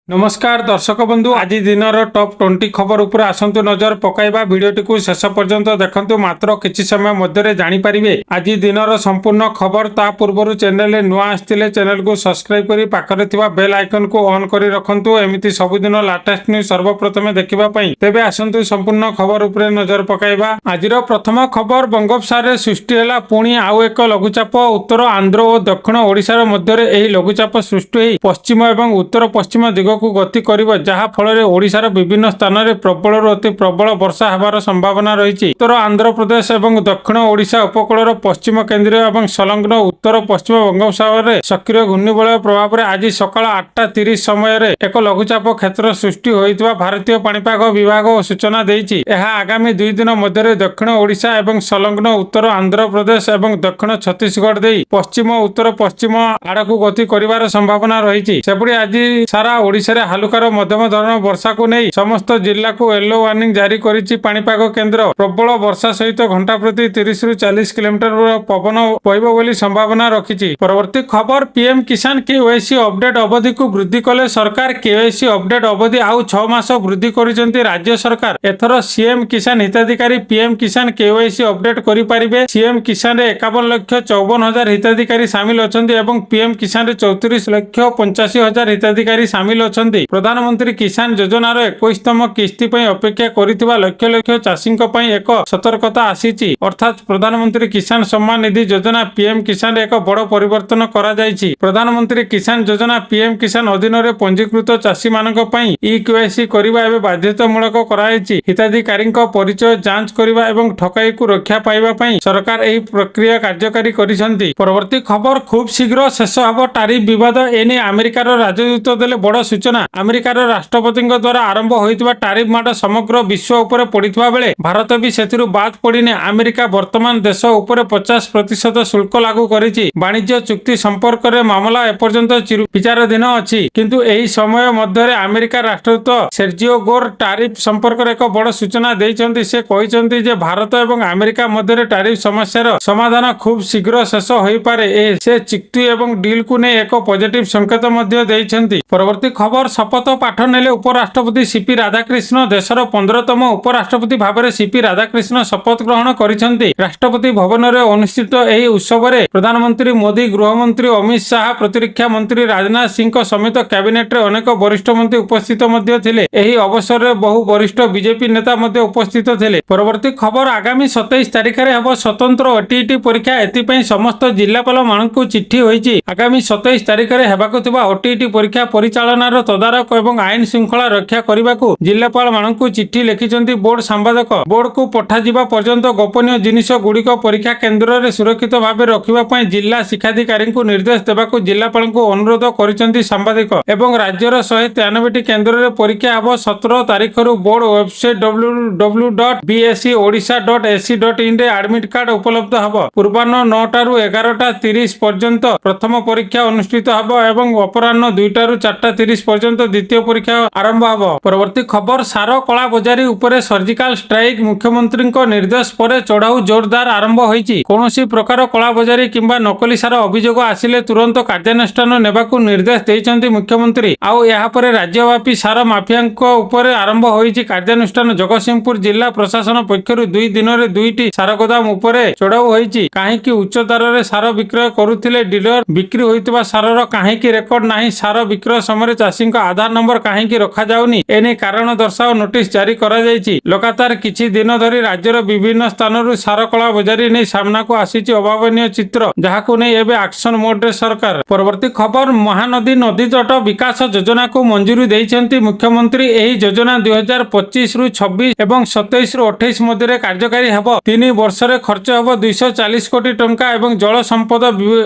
नमस्कार दर्शक बंधु आज दिन टॉप 20 खबर उपर आसंतु नजर पकाइबा भिडियोटी को शेष पर्यंत देखंतु मात्र किछि समय मध्य जानि परिबे आज दिन संपूर्ण खबर ता पूर्व चैनल नुआ आस्तिले चैनल को सब्सक्राइब करी पाखरे थिबा बेल आइकन को ऑन करी रखंतु एमिति सबुदिन लेटेस्ट न्यूज सर्वप्रथमे देखिबा पई तेबे आसंतु संपूर्ण खबर उपर नजर पकाइबा आजिर प्रथम खबर बंगोपसागर रे सृष्टि हैला पुणी आउ एक लघुचाप उत्तर आंध्र और दक्षिण ओडिसा मध्य एही लघुचाप सृष्टि होई पश्चिम एवं उत्तर पश्चिम दिग को गति करिबो जहा फल ओडिशार विभिन्न स्थान में प्रबल अति प्रबल वर्षा होबार संभावना रही। उत्तर आंध्र प्रदेश एवं दक्षिण ओडिशा उपकूल पश्चिम केन्द्रीय एवं संलग्न उत्तर पश्चिम बंगोपसागर में सक्रिय घूर्णिबलय प्रभाव में आज सकाळ 8:30 समय एक लघुचाप क्षेत्र सृष्टि होइतिबा भारतीय पाणीपाग विभाग सूचना देइछि। एहा आगामी 2 दिन मध्य दक्षिण ओडिशा एवं संलग्न उत्तर आंध्र प्रदेश एवं दक्षिण छत्तीसगढ़ देई पश्चिम उत्तर पश्चिम आड़कू गति करिवार संभावना रही। सेपरि आज सारा ओडिशा हालुकार मध्यम धरण वर्षा को नहीं समस्त जिला को येलो वार्निंग जारी करिछि पाणीपाग केन्द्र। प्रबल वर्षा सहित घंटा प्रति 30 रु 40 किलोमीटर पवन बहिबो बोली संभावना रखिछि। परवर्ती खबर पीएम किसान केवाईसी अपडेट अवधि को वृद्धि कले सरकार। केवाईसी अपडेट अवधि आउ 6 मास वृद्धि करिसेंती राज्य सरकार। एथर सीएम किसान हिताधिकारी पीएम किसान केवाईसी अपडेट करि परिबे। सीएम किसान रे 51,54,000 हिताधिकारी शामिल अछंती एवं पीएम किसान रे 34,85,000 हिताधिकारी शामिल अछंती। प्रधानमंत्री किसान योजनार 21तम किस्ती पई अपेक्षा करिथिबा लक्ष लक्ष चाषींक पई एक सतर्कता आसीछि। अर्थात प्रधानमंत्री किसान सम्मान निधि योजना पीएम किसान एक बड़ परिवर्तन करा जायछि। प्रधानमंत्री किसान योजना पीएम किसान अधीन रे पंजीकृत चाषी मानक पई ई-केवाईसी करिबा एबे बाध्यतामूलक करायछि। हिताधिकारींक परिचय जांच करिबा एवं ठकाई को रक्षा पाइबा पई सरकार एही प्रक्रिया कार्यकारी करिसंती। परवर्ती खबर खूब शीघ्र शेष हबो टैरिफ विवाद। एने अमेरिकार राजदूत देले बड़ सूचना। अमेरिकार राष्ट्रपति द्वारा आरंभ होइतिबा टैरिफ माड समग्र विश्व उपरे पड़िथिबा बेले भारत भी सेथिरु बाद पड़िने अमेरिका वर्तमान देश उपरे 50% शुल्क लागू करिछि। वाणिज्य चुक्ति संपर्क रे मामला एपर्यंत विचाराधीन अछि किंतु एही समय मध्य अमेरिका राष्ट्रदूत सेर्जियो गोर टैरिफ संपर्क रे एक बड़ सूचना दैछन्ति। से कहिसन्ति जे भारत एवं अमेरिका मध्य टैरिफ समस्यार समाधान खूब शीघ्र शेष होई पारे। से चुक्ति एवं डील को ने एक पॉजिटिव संकेत मध्य दैछन्ति। परवर्ती खबर शपथ पाठ नेले उपराष्ट्रपति सीपी राधाकृष्ण। देशर 15तम उपराष्ट्रपति भाव सीपी राधाकृष्ण शपथ ग्रहण करिसेंति। राष्ट्रपति भवन में अनुष्ठित एही उत्सव में प्रधानमंत्री मोदी गृहमंत्री अमित शाह प्रतिरक्षा मंत्री राजनाथ सिंह समेत कैबिनेट रे अनेक वरिष्ठ मंत्री उपस्थित मध्य थिले। एही अवसर में बहु वरिष्ठ बीजेपी नेता मध्य उपस्थित थिले। परवर्ती खबर आगामी 27 तारिख रे हबो स्वतंत्र ओटीईटी परीक्षा। एथिपई समस्त जिल्लापाल मानकु चिट्ठी होईछि। आगामी 27 तारिख रे हेबाकु थिबा ओटीईटी परीक्षा परिचालनार तदारक एवं आईन श्रृंखला रक्षा करने को जिलापाल मानकु चिट्ठी लिखिछन्ति बोर्ड संपादक। बोर्ड को पठा जिबा पर्यंत गोपनीय जिनिष गुड़िक परीक्षा केन्द्र रे सुरक्षित भाव रखिबा पई जिला शिक्षाधिकारी को निर्देश देबाकु जिलापाल को अनुरोध करिसेंति सांबादिक। एवं राज्यर 193 केन्द्र रे परीक्षा हबो 17 तारिख रु बोर्ड वेबसाइट www.bscodisha.ac.in रे एडमिट कार्ड उपलब्ध हबो। पूर्वाह्न 9 टारु 11:30 पर्यंत प्रथम परीक्षा अनुष्ठित हबो एवं अपराह्न 2 टारु 4:30 पर्यंत द्वितीय परीक्षा आरंभ हबो। परवर्ती खबर सार कला बजारी उपरे सर्जिकल स्ट्राइक। मुख्यमंत्री निर्देश पर चढ़ाऊ जोरदार आरंभ होईछि। कोनोसी प्रकार कला बजारी किंबा नकली सार अभियोग आसिले तुरंत कार्यानुष्ठान नेबाकू निर्देश दैछन्ति मुख्यमंत्री। आउ एहा परे राज्यव्यापी सार माफियांक उपरे आरंभ होईछि कार्यानुष्ठान। जगतसिंहपुर जिला प्रशासन पक्षरु 2 दिन रे 2टी सार गोदाम उपरे चढ़ाऊ होईछि। काहेकि उच्च दर रे सार विक्रय करुथिले डीलर बिक्री होइतबा सारर काहेकि रेकर्ड नाही। सार विक्रय समय चाषी आधार नंबर काहेकि रखा जाउनी एने कारण दर्शाओ नोटिस जारी करा जायछि। लगातार किछि दिन धरी राज्यर विभिन्न स्थानरु सार कला बजारी नै सामना को आसीछि अभावनीय चित्र, जाहाकु नै एबे एक्शन मोड रे सरकार। परवर्ती खबर महानदी नदी तट विकास योजना को मंजूरी दैछन्ति मुख्यमंत्री। एही योजना 2025 रु 26 एवं 27 रु 28 मध्य कार्यकारी हेबो। 3 वर्ष रे खर्च हेबो 240 कोटी टंका एवं जल संपद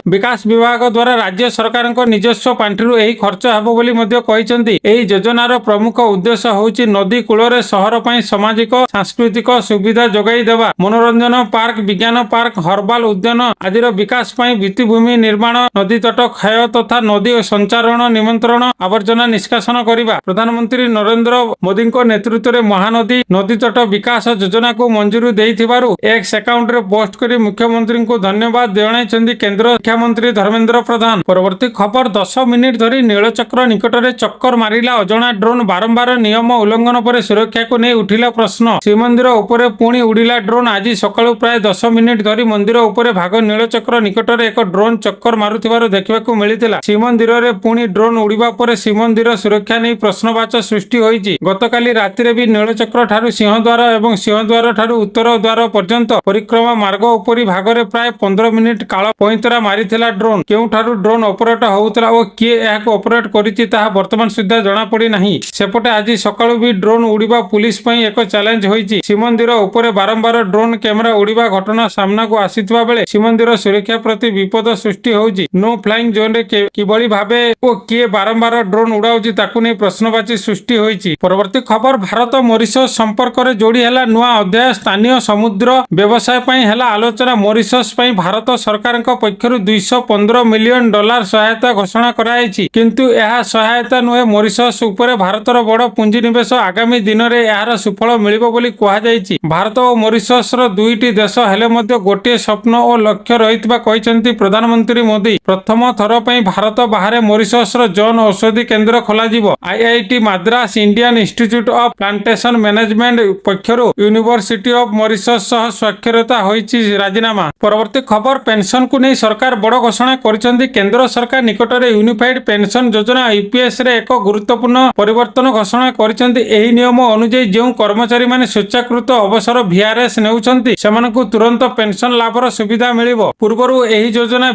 विकास विभाग द्वारा राज्य सरकारक निजस्व पांठिरु एही खर्च हेबो बोली मध्य कहिसन्ति। एही योजनार प्रमुख उद्देश्य होउछि नदी कूलरे सहर पई सामाजिक सांस्कृतिक सुविधा जोगाई देवा। मनोरंजन पार्क विज्ञान पार्क हर्बाल उद्यान आदिर विकास पई भित्तिभूमि निर्माण नदी तट क्षय तथा नदी संचारण निमंत्रण आवर्जना निष्कासन करिबा। प्रधानमंत्री नरेंद्र मोदी नेतृत्व में महानदी नदी तट विकास योजना को मंजूरी देइथिबारु एक्स अकाउंट रे पोस्ट करी मुख्यमंत्री को धन्यवाद जणाइछन्ति केंद्र शिक्षा मंत्री धर्मेंद्र प्रधान। परवर्ती खबर 10 मिनिट धरी नीलचक्र निकट ଚକ୍କର ମାରିଲା ଅଜଣା ଡ୍ରୋନ୍। ବାରମ୍ବାର ନିୟମ ଉଲ୍ଲଂଘନ ପରେ ସୁରକ୍ଷାକୁ ନେଇ ଉଠିଲା ପ୍ରଶ୍ନ। ଶ୍ରୀମନ୍ଦିର ଉପରେ ପୁଣି ଉଡ଼ିଲା ଡ୍ରୋନ୍। ଆଜି ସକାଳୁ ପ୍ରାୟ 10 ମିନିଟ୍ ଧରି ମନ୍ଦିର ଉପରେ ଭାଗ ନୀଳଚକ୍ର ନିକଟରେ ଏକ ଡ୍ରୋନ୍ ଚକ୍କର ମାରୁଥିବାର ଦେଖିବାକୁ ମିଳିଥିଲା। ଶ୍ରୀମନ୍ଦିରରେ ପୁଣି ଡ୍ରୋନ୍ ଉଡ଼ିବା ପରେ ଶ୍ରୀମନ୍ଦିର ସୁରକ୍ଷା ନେଇ ପ୍ରଶ୍ନବାଚ ସୃଷ୍ଟି ହୋଇଛି। ଗତକାଲି ରାତିରେ ବି ନୀଳଚକ୍ର ଠାରୁ ସିଂହଦ୍ୱାର ଏବଂ ସିଂହଦ୍ୱାର ଠାରୁ ଉତ୍ତର ଦ୍ୱାର ପର୍ଯ୍ୟନ୍ତ ପରିକ୍ରମା ମାର୍ଗ ଉପରି ଭାଗରେ ପ୍ରାୟ 15 ମିନିଟ୍ କାଳ ପଇଁତରା ମାରିଥିଲା ଡ୍ରୋନ୍। କେଉଁଠାରୁ ଡ୍ରୋନ୍ ଅପରେଟ ହେଉଥିଲା ଓ କିଏ ଏହାକୁ ଅପରେଟ କରିଛି ତାହା ବର୍ତ୍ତମାନ ସୁଦ୍ଧା ଜଣାପଡ଼ି ନାହିଁ। ସେପଟେ ଆଜି ସକାଳୁ ବି ଡ୍ରୋନ୍ ଉଡ଼ିବା ପୁଲିସ ପାଇଁ ଏକ ଚ୍ୟାଲେଞ୍ଜ ହୋଇଛି। ଶ୍ରୀମନ୍ଦିର ଉପରେ ବାରମ୍ବାର ଡ୍ରୋନ୍ କ୍ୟାମେରା ଉଡ଼ିବା ଘଟଣା ସାମ୍ନାକୁ ଆସିଥିବା ବେଳେ ଶ୍ରୀମନ୍ଦିର ସୁରକ୍ଷା ପ୍ରତି ବିପଦ ସୃଷ୍ଟି ହେଉଛି। ନୋ ଫ୍ଲାଇଂ ଜୋନ୍ରେ କିଭଳି ଭାବେ ଓ କିଏ ବାରମ୍ବାର ଡ୍ରୋନ୍ ଉଡ଼ାଉଛି ତାକୁ ନେଇ ପ୍ରଶ୍ନବାଚୀ ସୃଷ୍ଟି ହୋଇଛି। ପରବର୍ତ୍ତୀ ଖବର, ଭାରତ ମରିସସ୍ ସମ୍ପର୍କରେ ଯୋଡ଼ି ହେଲା ନୂଆ ଅଧ୍ୟାୟ। ସ୍ଥାନୀୟ ସମୁଦ୍ର ବ୍ୟବସାୟ ପାଇଁ ହେଲା ଆଲୋଚନା। ମରିସସ୍ ପାଇଁ ଭାରତ ସରକାରଙ୍କ ପକ୍ଷରୁ $215 ମିଲିୟନ ସହାୟତା ଘୋଷଣା କରାଯାଇଛି। କିନ୍ତୁ ଏହା ସହାୟତା ନୁହେଁ। ମରିସସ୍ ଉପରେ ଭାରତର ବଡ଼ ପୁଞ୍ଜିନିବେଶ। ଆଗାମୀ ଦିନରେ ଏହାର ସୁଫଳ ମିଳିବ ବୋଲି କୁହାଯାଇଛି। ଭାରତ ଓ ମରିସସ୍ର ଦୁଇଟି ଦେଶ ହେଲେ ମଧ୍ୟ ଗୋଟିଏ ସ୍ୱପ୍ନ ଓ ଲକ୍ଷ୍ୟ ରହିଥିବା କହିଛନ୍ତି ପ୍ରଧାନମନ୍ତ୍ରୀ ମୋଦି। ପ୍ରଥମ ଥର ପାଇଁ ଭାରତ ବାହାରେ ମରିସସ୍ର ଜନ ଔଷଧି କେନ୍ଦ୍ର ଖୋଲାଯିବ। IIT Madras, Indian institute of plantation management ପକ୍ଷରୁ ୟୁନିଭର୍ସିଟି ଅଫ୍ ମରିସସ୍ ସହ ସ୍ୱାକ୍ଷରିତ ହୋଇଛି ରାଜିନାମା। ପରବର୍ତ୍ତୀ ଖବର, ପେନ୍ସନକୁ ନେଇ ସରକାର ବଡ଼ ଘୋଷଣା କରିଛନ୍ତି। କେନ୍ଦ୍ର ସରକାର ନିକଟରେ ୟୁନିଫାଇଡ୍ ପେନ୍ସନ ଯୋଜନା ୟୁପିଏସ୍ରେ ଏକ ଗୁରୁତ୍ୱପୂର୍ଣ୍ଣ ପରିବର୍ତ୍ତନ ଘୋଷଣା କରିଛନ୍ତି। ଏହି ନିୟମ ଅନୁଯାୟୀ ଯେଉଁ କର୍ମଚାରୀମାନେ ସ୍ୱେଚ୍ଛାକୃତ ଅବସର ଭିଆର୍ଏସ୍ ନେଉଛନ୍ତି ସେମାନଙ୍କୁ ତୁରନ୍ତ ପେନ୍ସନ ଲାଭର ସୁବିଧା ମିଳିବ। ପୂର୍ବରୁ ଏହି ଯୋଜନା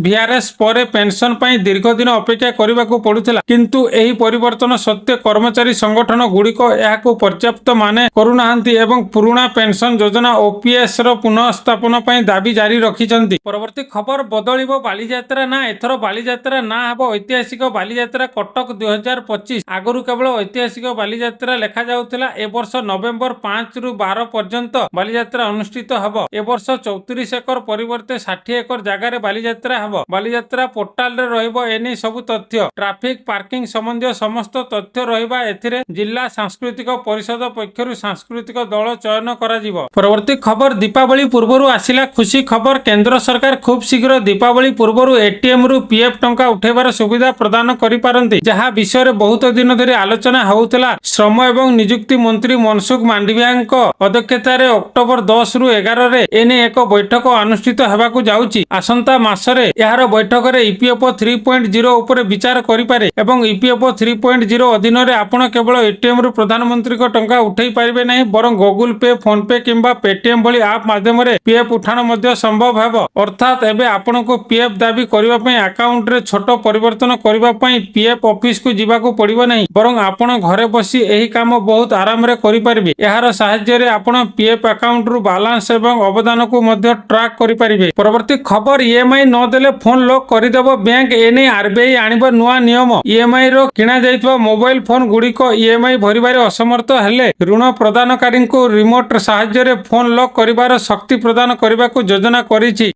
ଭିଆର୍ଏସ୍ ପରେ ପେନ୍ସନ ପାଇଁ ଦୀର୍ଘ ଦିନ ଅପେକ୍ଷା କରିବାକୁ ପଡୁଥିଲା। କିନ୍ତୁ ଏହି ପରିବର୍ତ୍ତନ ସତ୍ତ୍ୱେ କର୍ମଚାରୀ ସଂଗଠନ ଗୁଡ଼ିକ ଏହାକୁ ପର୍ଯ୍ୟାପ୍ତ ମାନେ କରୁନାହାନ୍ତି ଏବଂ ପୁରୁଣା ପେନ୍ସନ ଯୋଜନା ଓପିଏସ୍ର ପୁନଃସ୍ଥାପନ ପାଇଁ ଦାବି ଜାରି ରଖିଛନ୍ତି। ପରବର୍ତ୍ତୀ ଖବର, ବଦଳିବ ବାଲିଯାତ୍ରା ନାଁ। ଏଥର ବାଲିଯାତ୍ରା ନାଁ ହେବ ଐତିହାସିକ ବାଲିଯାତ୍ରା କଟକ 2025। ଆଗରୁ କେବଳ ଐତିହାସିକ ବାଲିଯାତ୍ରା ଲେଖାଯାଉଥିଲା। ଏ ବର୍ଷ ନଭେମ୍ବର 5ରୁ 12 ପର୍ଯ୍ୟନ୍ତ ବାଲିଯାତ୍ରା ଅନୁଷ୍ଠିତ ହେବ। ଏ ବର୍ଷ 34 ଏକର ପରିବର୍ତ୍ତେ 60 ଏକର ଜାଗାରେ ବାଲିଯାତ୍ରା ହେବ। ବାଲିଯାତ୍ରା ପୋର୍ଟାଲରେ ରହିବ ଏନେଇ ସବୁ ତଥ୍ୟ। ଟ୍ରାଫିକ୍, ପାର୍କିଂ ସମ୍ବନ୍ଧୀୟ ସମସ୍ତ ତଥ୍ୟ ରହିବା ଏଥିରେ। ଜିଲ୍ଲା ସାଂସ୍କୃତିକ ପରିଷଦ ପକ୍ଷରୁ ସାଂସ୍କୃତିକ ଦଳ ଚୟନ କରାଯିବ। ପରବର୍ତ୍ତୀ ଖବର, ଦୀପାବଳି ପୂର୍ବରୁ ଆସିଲା ଖୁସି ଖବର। କେନ୍ଦ୍ର ସରକାର ଖୁବ୍ ଶୀଘ୍ର ଦୀପାବଳି ପୂର୍ବରୁ ଏଟିଏମ୍ରୁ ପିଏଫ୍ ଟଙ୍କା ଉଠାଇବାର ସୁବିଧା ପ୍ରଦାନ କରିପାରନ୍ତି, ଯାହା ବିଷୟରେ ବହୁତ ଦିନ ଧରି ଆଲୋଚନା ହେଉଥିଲା। ଶ୍ରମ ଏବଂ ନିଯୁକ୍ତି ମନ୍ତ୍ରୀ ମନସୁଖ ମାଣ୍ଡଭିୟାଙ୍କ ଅଧ୍ୟକ୍ଷତାରେ ଅକ୍ଟୋବର 10ରୁ 11ରେ ଏନେଇ ଏକ ବୈଠକ ଅନୁଷ୍ଠିତ ହେବାକୁ ଯାଉଛି। ଆସନ୍ତା ମାସରେ ଏହାର ବୈଠକରେ ଇପିଏଫ୍ଓ 3.0 ଉପରେ ବିଚାର କରିପାରେ ଏବଂ ଇପିଏଫ୍ଓ 3.0 ଅଧୀନରେ ଆପଣ କେବଳ ଏଟିଏମ୍ରୁ ପ୍ରଧାନମନ୍ତ୍ରୀଙ୍କ ଟଙ୍କା ଉଠାଇ ପାରିବେ ନାହିଁ, ବରଂ ଗୁଗଲ ପେ, ଫୋନ ପେ କିମ୍ବା ପେଟିଏମ୍ ଭଳି ଆପ୍ ମାଧ୍ୟମରେ ପିଏଫ୍ ଉଠାଣ ମଧ୍ୟ ସମ୍ଭବ ହେବ। ଅର୍ଥାତ୍ ଏବେ ଆପଣଙ୍କୁ ପିଏଫ୍ ଦାବି କରିବା ପାଇଁ ଆକାଉଣ୍ଟରେ ଛୋଟ ପରିବର୍ତ୍ତନ କରିବା ପାଇଁ ପିଏଫ୍ ଅଫିସକୁ ଯିବାକୁ ପଡ଼ିବ ନାହିଁ, ବରଂ ଆପଣ ଘରେ ବସି ଏହି କାମ ବହୁତ ଆରାମରେ କରିପାରିବେ। ଏହାର ସାହାଯ୍ୟରେ ଆପଣ ପିଏଫ୍ ଆକାଉଣ୍ଟରୁ ବାଲାନ୍ସ ଏବଂ ଅବଦାନକୁ ମଧ୍ୟ ଟ୍ରାକ୍ କରିପାରିବେ। ପରବର୍ତ୍ତୀ ଖବର, ଇଏମ୍ଆଇ ନ ଦେଲେ ଫୋନ୍ ଲକ୍ କରିଦେବ ବ୍ୟାଙ୍କ। ଏନେଇ ଆରବିଆଇ ଆଣିବ ନୂଆ ନିୟମ। ଇଏମ୍ଆଇର କିଣାଯାଇଥିବା ମୋବାଇଲ ଫୋନ୍ ଗୁଡ଼ିକ ଇଏମ୍ଆଇ ଭରିବାରେ ଅସମର୍ଥ ହେଲେ ଋଣ ପ୍ରଦାନକାରୀଙ୍କୁ ରିମୋଟ ସାହାଯ୍ୟରେ ଫୋନ୍ ଲକ୍ କରିବାର ଶକ୍ତି ପ୍ରଦାନ କରିବାକୁ ଯୋଜନା କରିଛି।